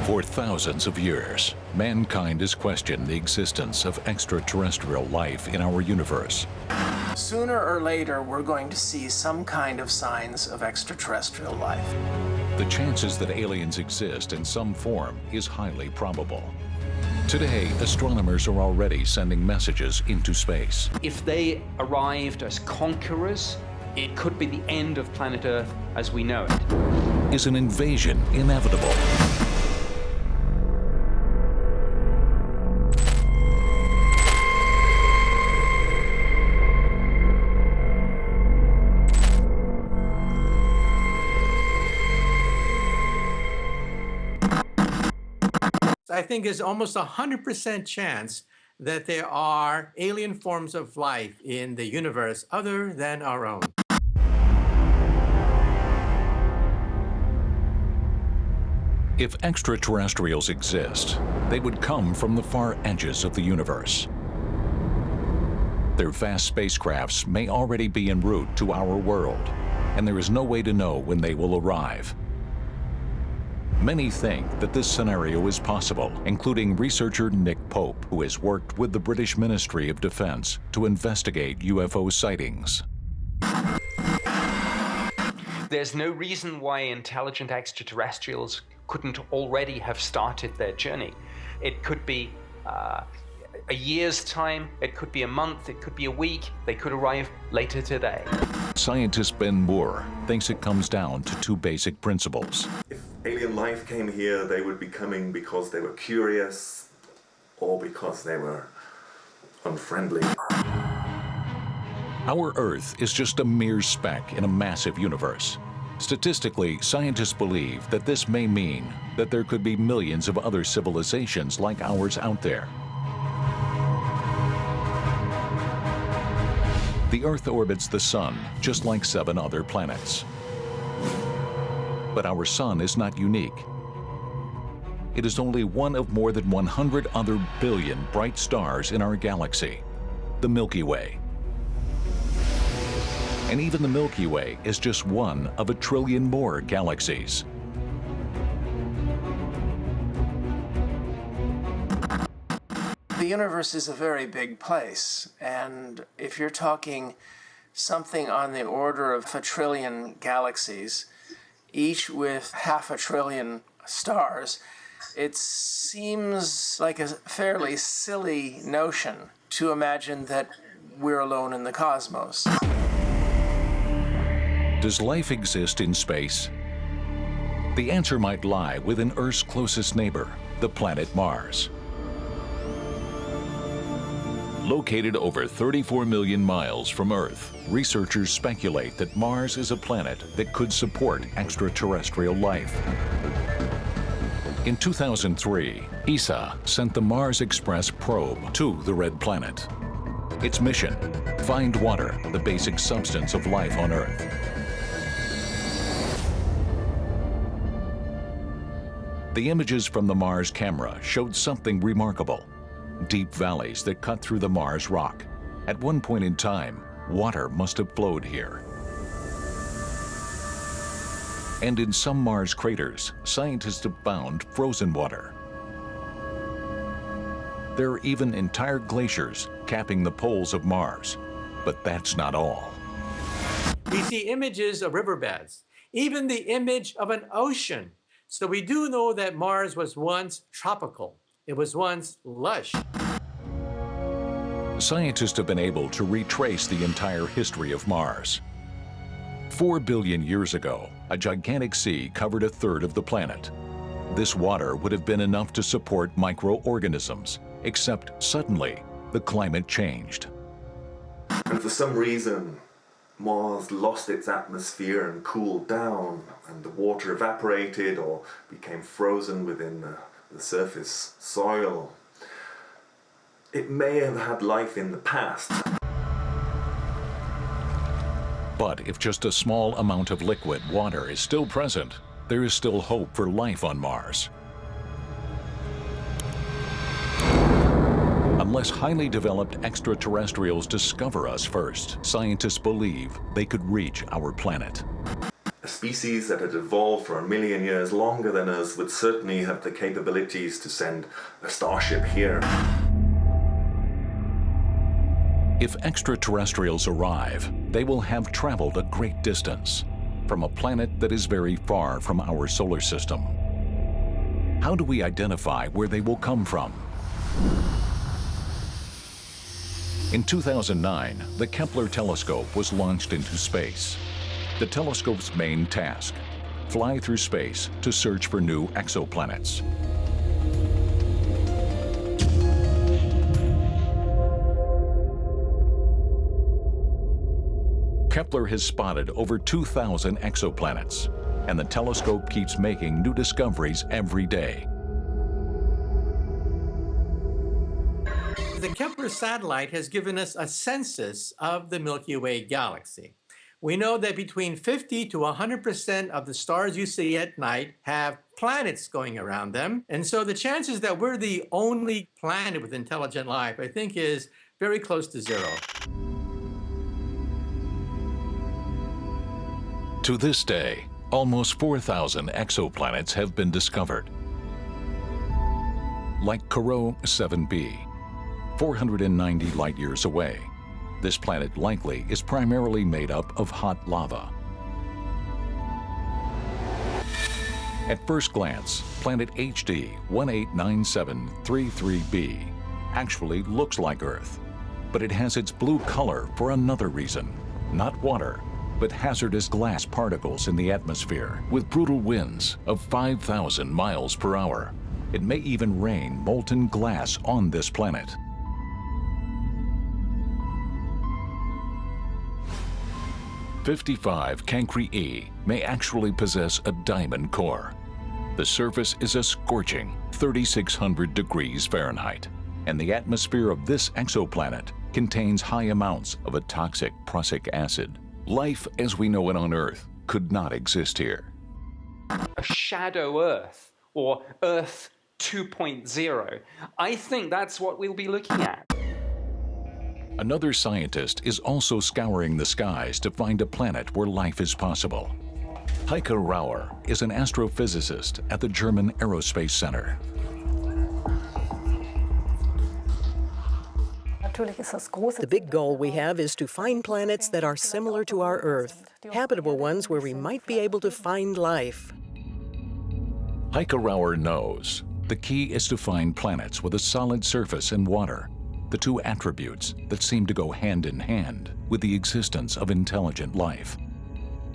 For thousands of years, mankind has questioned the existence of extraterrestrial life in our universe. Sooner or later, we're going to see some kind of signs of extraterrestrial life. The chances that aliens exist in some form is highly probable. Today, astronomers are already sending messages into space. If they arrived as conquerors, it could be the end of planet Earth as we know it. Is an invasion inevitable? I think there's almost 100% chance that there are alien forms of life in the universe other than our own. If extraterrestrials exist, they would come from the far edges of the universe. Their fast spacecrafts may already be en route to our world, and there is no way to know when they will arrive. Many think that this scenario is possible, including researcher Nick Pope, who has worked with the British Ministry of Defense to investigate UFO sightings. There's no reason why intelligent extraterrestrials couldn't already have started their journey. It could be a year's time, it could be a month, it could be a week, they could arrive later today. Scientist Ben Moore thinks it comes down to two basic principles. If alien life came here, they would be coming because they were curious or because they were unfriendly. Our Earth is just a mere speck in a massive universe. Statistically, scientists believe that this may mean that there could be millions of other civilizations like ours out there. The Earth orbits the Sun just like 7 other planets. But our Sun is not unique. It is only one of more than 100 other billion bright stars in our galaxy, the Milky Way. And even the Milky Way is just one of 1 trillion more galaxies. The universe is a very big place, and if you're talking something on the order of 1 trillion galaxies, each with 500 billion stars, it seems like a fairly silly notion to imagine that we're alone in the cosmos. Does life exist in space? The answer might lie within Earth's closest neighbor, the planet Mars. Located over 34 million miles from Earth, researchers speculate that Mars is a planet that could support extraterrestrial life. In 2003, ESA sent the Mars Express probe to the Red Planet. Its mission: find water, the basic substance of life on Earth. The images from the Mars camera showed something remarkable. Deep valleys that cut through the Mars rock. At one point in time, water must have flowed here. And in some Mars craters, scientists have found frozen water. There are even entire glaciers capping the poles of Mars. But that's not all. We see images of riverbeds, even the image of an ocean. So we do know that Mars was once tropical. It was once lush. Scientists have been able to retrace the entire history of Mars. 4 billion years ago, a gigantic sea covered 1/3 of the planet. This water would have been enough to support microorganisms, except suddenly, the climate changed. And for some reason, Mars lost its atmosphere and cooled down, and the water evaporated or became frozen within the surface soil. It may have had life in the past. But if just a small amount of liquid water is still present, there is still hope for life on Mars. Unless highly developed extraterrestrials discover us first, scientists believe they could reach our planet. A species that had evolved for 1 million years longer than us would certainly have the capabilities to send a starship here. If extraterrestrials arrive, they will have traveled a great distance from a planet that is very far from our solar system. How do we identify where they will come from? In 2009, the Kepler telescope was launched into space. The telescope's main task: fly through space to search for new exoplanets. Kepler has spotted over 2,000 exoplanets, and the telescope keeps making new discoveries every day. The Kepler satellite has given us a census of the Milky Way galaxy. We know that between 50 to 100% of the stars you see at night have planets going around them. And so the chances that we're the only planet with intelligent life, I think, is very close to zero. To this day, almost 4,000 exoplanets have been discovered. Like Corot 7b, 490 light-years away, this planet likely is primarily made up of hot lava. At first glance, planet HD 189733b actually looks like Earth, but it has its blue color for another reason: not water, but hazardous glass particles in the atmosphere with brutal winds of 5,000 miles per hour. It may even rain molten glass on this planet. "55 Cancri E may actually possess a diamond core. The surface is a scorching 3,600 degrees Fahrenheit, and the atmosphere of this exoplanet contains high amounts of a toxic prussic acid. Life as we know it on Earth could not exist here." A shadow Earth, or Earth 2.0. I think that's what we'll be looking at. Another scientist is also scouring the skies to find a planet where life is possible. Heike Rauer is an astrophysicist at the German Aerospace Center. The big goal we have is to find planets that are similar to our Earth, habitable ones where we might be able to find life. Heike Rauer knows the key is to find planets with a solid surface and water, the two attributes that seem to go hand in hand with the existence of intelligent life.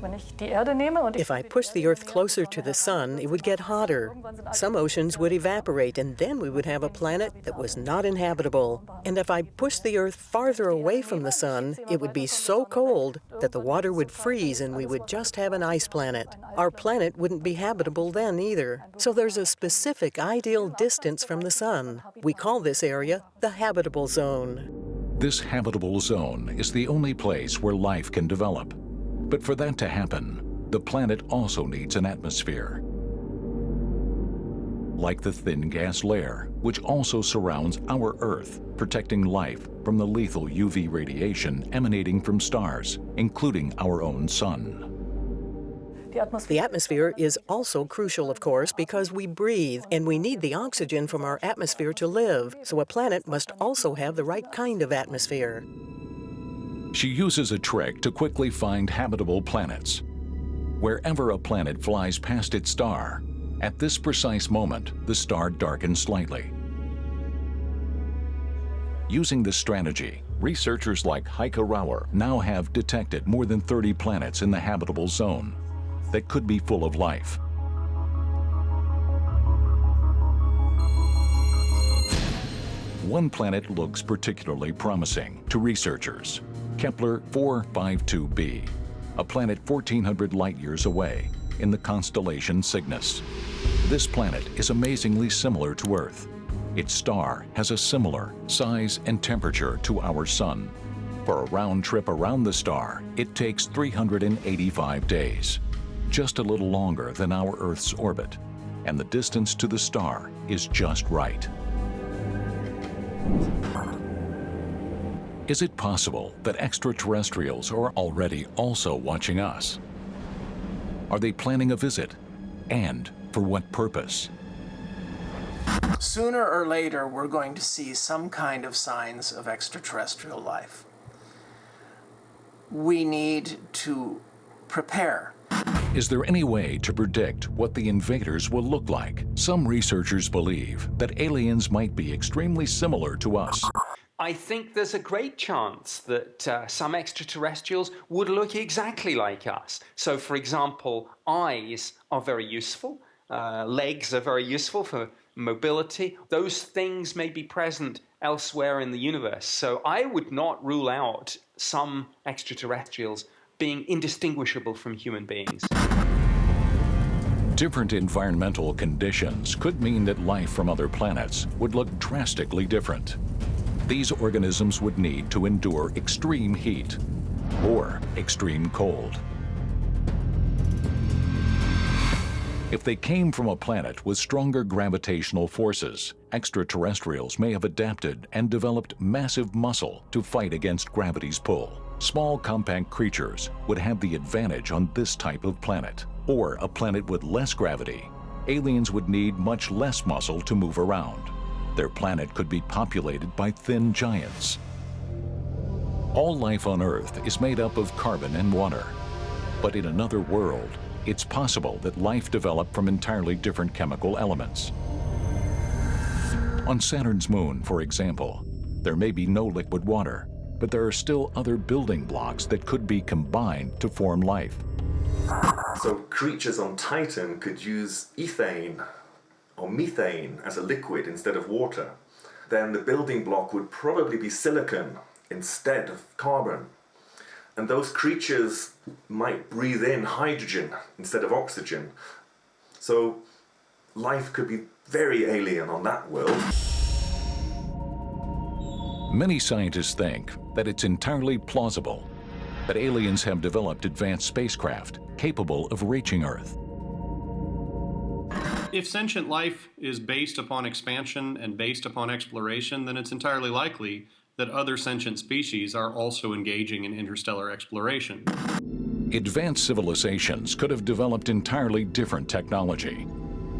If I push the Earth closer to the Sun, it would get hotter. Some oceans would evaporate, and then we would have a planet that was not inhabitable. And if I push the Earth farther away from the Sun, it would be so cold that the water would freeze and we would just have an ice planet. Our planet wouldn't be habitable then either. So there's a specific ideal distance from the Sun. We call this area the habitable zone. This habitable zone is the only place where life can develop. But for that to happen, the planet also needs an atmosphere. Like the thin gas layer, which also surrounds our Earth, protecting life from the lethal UV radiation emanating from stars, including our own Sun. The atmosphere is also crucial, of course, because we breathe, and we need the oxygen from our atmosphere to live. So a planet must also have the right kind of atmosphere. She uses a trick to quickly find habitable planets. Wherever a planet flies past its star, at this precise moment, the star darkens slightly. Using this strategy, researchers like Heike Rauer now have detected more than 30 planets in the habitable zone that could be full of life. One planet looks particularly promising to researchers: Kepler 452b, a planet 1,400 light-years away in the constellation Cygnus. This planet is amazingly similar to Earth. Its star has a similar size and temperature to our Sun. For a round trip around the star, it takes 385 days, just a little longer than our Earth's orbit, and the distance to the star is just right. Is it possible that extraterrestrials are already also watching us? Are they planning a visit? And for what purpose? Sooner or later, we're going to see some kind of signs of extraterrestrial life. We need to prepare. Is there any way to predict what the invaders will look like? Some researchers believe that aliens might be extremely similar to us. I think there's a great chance that some extraterrestrials would look exactly like us. So, for example, eyes are very useful. Legs are very useful for mobility. Those things may be present elsewhere in the universe. So I would not rule out some extraterrestrials being indistinguishable from human beings. Different environmental conditions could mean that life from other planets would look drastically different. These organisms would need to endure extreme heat or extreme cold. If they came from a planet with stronger gravitational forces, extraterrestrials may have adapted and developed massive muscle to fight against gravity's pull. Small, compact creatures would have the advantage on this type of planet. Or a planet with less gravity. Aliens would need much less muscle to move around. Their planet could be populated by thin giants. All life on Earth is made up of carbon and water. But in another world, it's possible that life developed from entirely different chemical elements. On Saturn's moon, for example, there may be no liquid water, but there are still other building blocks that could be combined to form life. So creatures on Titan could use ethane or methane as a liquid instead of water. Then the building block would probably be silicon instead of carbon. And those creatures might breathe in hydrogen instead of oxygen. So life could be very alien on that world. Many scientists think that it's entirely plausible that aliens have developed advanced spacecraft capable of reaching Earth. If sentient life is based upon expansion and based upon exploration, then it's entirely likely that other sentient species are also engaging in interstellar exploration. Advanced civilizations could have developed entirely different technology.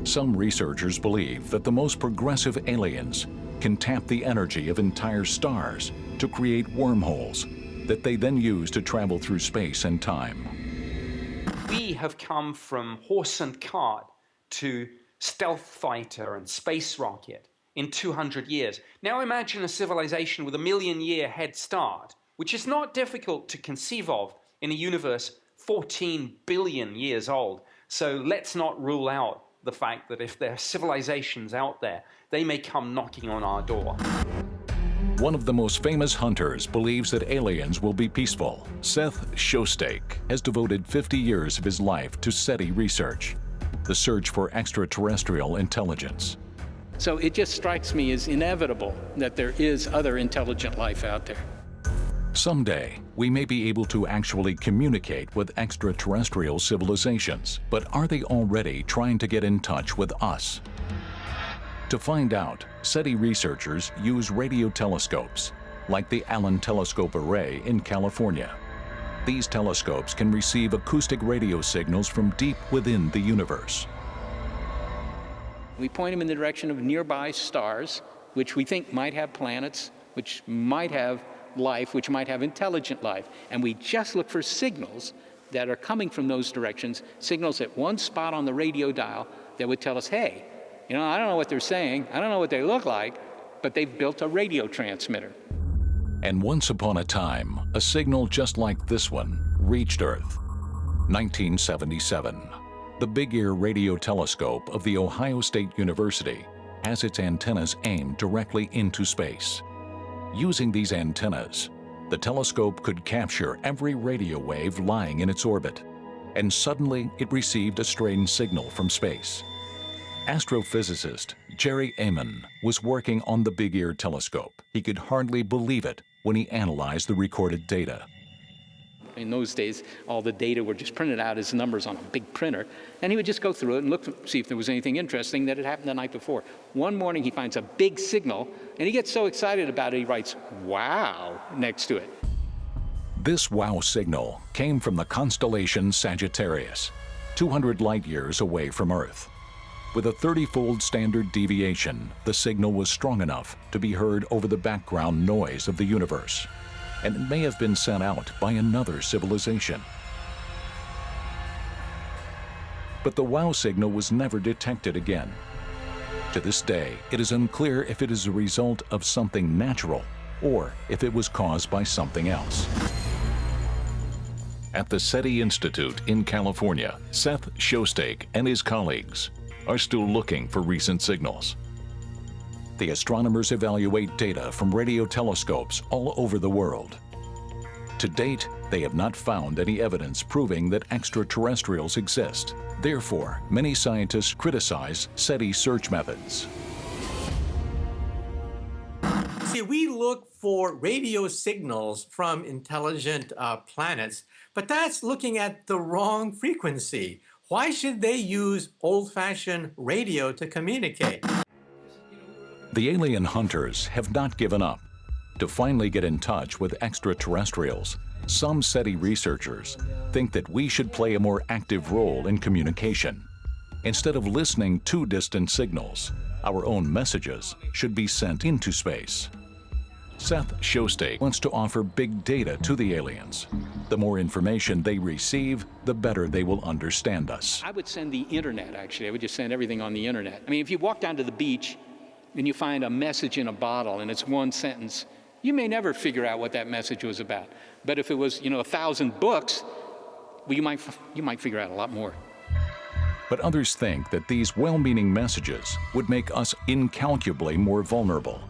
Some researchers believe that the most progressive aliens can tap the energy of entire stars to create wormholes that they then use to travel through space and time. We have come from horse and cart to stealth fighter and space rocket in 200 years. Now imagine a civilization with a 1,000,000-year head start, which is not difficult to conceive of in a universe 14 billion years old. So let's not rule out the fact that if there are civilizations out there, they may come knocking on our door. One of the most famous hunters believes that aliens will be peaceful. Seth Shostak has devoted 50 years of his life to SETI research, the search for extraterrestrial intelligence. So it just strikes me as inevitable that there is other intelligent life out there. Someday, we may be able to actually communicate with extraterrestrial civilizations, but are they already trying to get in touch with us? To find out, SETI researchers use radio telescopes, like the Allen Telescope Array in California. These telescopes can receive acoustic radio signals from deep within the universe. We point them in the direction of nearby stars, which we think might have planets, which might have life, which might have intelligent life. And we just look for signals that are coming from those directions, signals at one spot on the radio dial that would tell us, hey, you know, I don't know what they're saying, I don't know what they look like, but they've built a radio transmitter. And once upon a time, a signal just like this one reached Earth. 1977. The Big Ear Radio Telescope of The Ohio State University has its antennas aimed directly into space. Using these antennas, the telescope could capture every radio wave lying in its orbit, and suddenly it received a strange signal from space. Astrophysicist Jerry Amon was working on the Big Ear telescope. He could hardly believe it when he analyzed the recorded data. In those days, all the data were just printed out as numbers on a big printer, and he would just go through it and look to see if there was anything interesting that had happened the night before. One morning, he finds a big signal, and he gets so excited about it, he writes, "Wow," next to it. This wow signal came from the constellation Sagittarius. 200 light years away from Earth. With a 30-fold standard deviation, the signal was strong enough to be heard over the background noise of the universe, and it may have been sent out by another civilization. But the WOW signal was never detected again. To this day, it is unclear if it is a result of something natural or if it was caused by something else. At the SETI Institute in California, Seth Shostak and his colleagues are still looking for recent signals. The astronomers evaluate data from radio telescopes all over the world. To date, they have not found any evidence proving that extraterrestrials exist. Therefore, many scientists criticize SETI search methods. See, we look for radio signals from intelligent planets, but that's looking at the wrong frequency. Why should they use old-fashioned radio to communicate? The alien hunters have not given up. To finally get in touch with extraterrestrials, some SETI researchers think that we should play a more active role in communication. Instead of listening to distant signals, our own messages should be sent into space. Seth Shostak wants to offer big data to the aliens. The more information they receive, the better they will understand us. I would send the internet, actually. I would just send everything on the internet. I mean, if you walk down to the beach and you find a message in a bottle and it's one sentence, you may never figure out what that message was about. But if it was, 1,000 books, well, you might figure out a lot more. But others think that these well-meaning messages would make us incalculably more vulnerable.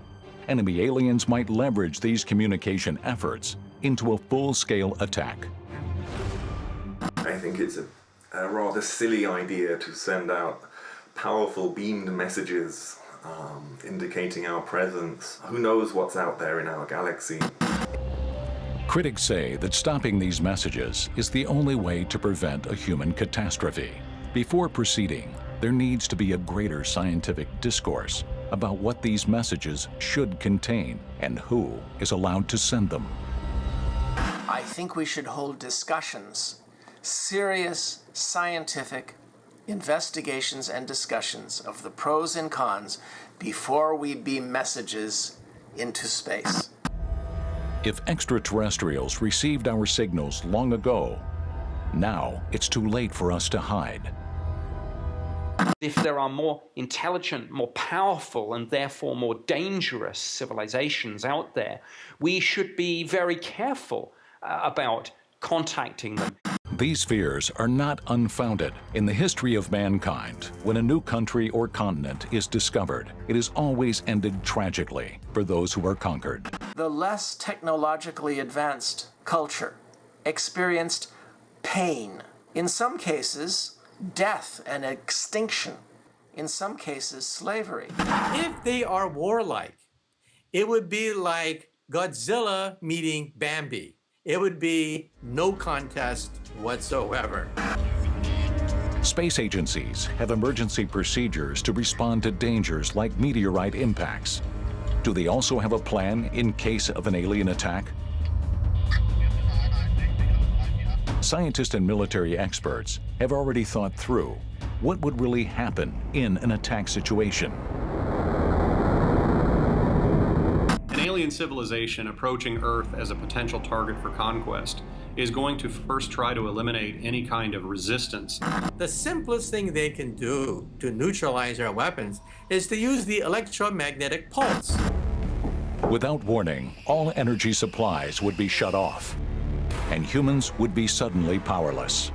Enemy aliens might leverage these communication efforts into a full-scale attack. I think it's a rather silly idea to send out powerful beamed messages indicating our presence. Who knows what's out there in our galaxy? Critics say that stopping these messages is the only way to prevent a human catastrophe. Before proceeding, there needs to be a greater scientific discourse about what these messages should contain and who is allowed to send them. I think we should hold discussions, serious scientific investigations and discussions of the pros and cons before we beam messages into space. If extraterrestrials received our signals long ago, now it's too late for us to hide. If there are more intelligent, more powerful, and therefore more dangerous civilizations out there, we should be very careful about contacting them. These fears are not unfounded. In the history of mankind, when a new country or continent is discovered, it has always ended tragically for those who are conquered. The less technologically advanced culture experienced pain, in some cases, death and extinction, in some cases, slavery. If they are warlike, it would be like Godzilla meeting Bambi. It would be no contest whatsoever. Space agencies have emergency procedures to respond to dangers like meteorite impacts. Do they also have a plan in case of an alien attack? Scientists and military experts have already thought through what would really happen in an attack situation. An alien civilization approaching Earth as a potential target for conquest is going to first try to eliminate any kind of resistance. The simplest thing they can do to neutralize our weapons is to use the electromagnetic pulse. Without warning, all energy supplies would be shut off, and humans would be suddenly powerless.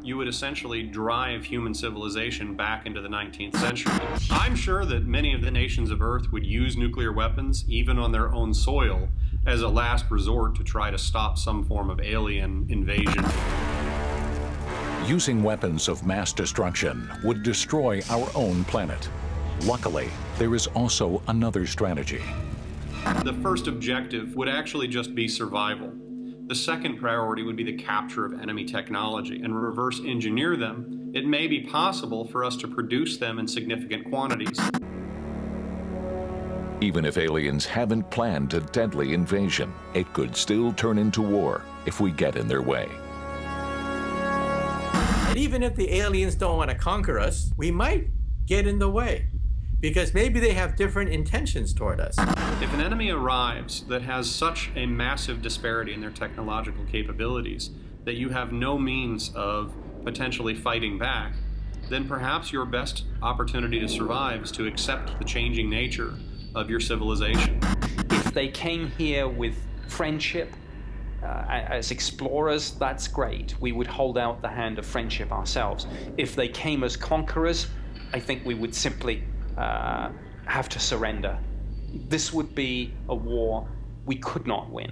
You would essentially drive human civilization back into the 19th century. I'm sure that many of the nations of Earth would use nuclear weapons, even on their own soil, as a last resort to try to stop some form of alien invasion. Using weapons of mass destruction would destroy our own planet. Luckily, there is also another strategy. The first objective would actually just be survival. The second priority would be the capture of enemy technology and reverse engineer them. It may be possible for us to produce them in significant quantities. Even if aliens haven't planned a deadly invasion, it could still turn into war if we get in their way. And even if the aliens don't want to conquer us, we might get in the way, because maybe they have different intentions toward us. If an enemy arrives that has such a massive disparity in their technological capabilities that you have no means of potentially fighting back, then perhaps your best opportunity to survive is to accept the changing nature of your civilization. If they came here with friendship, as explorers, that's great. We would hold out the hand of friendship ourselves. If they came as conquerors, I think we would simply have to surrender. This would be a war we could not win.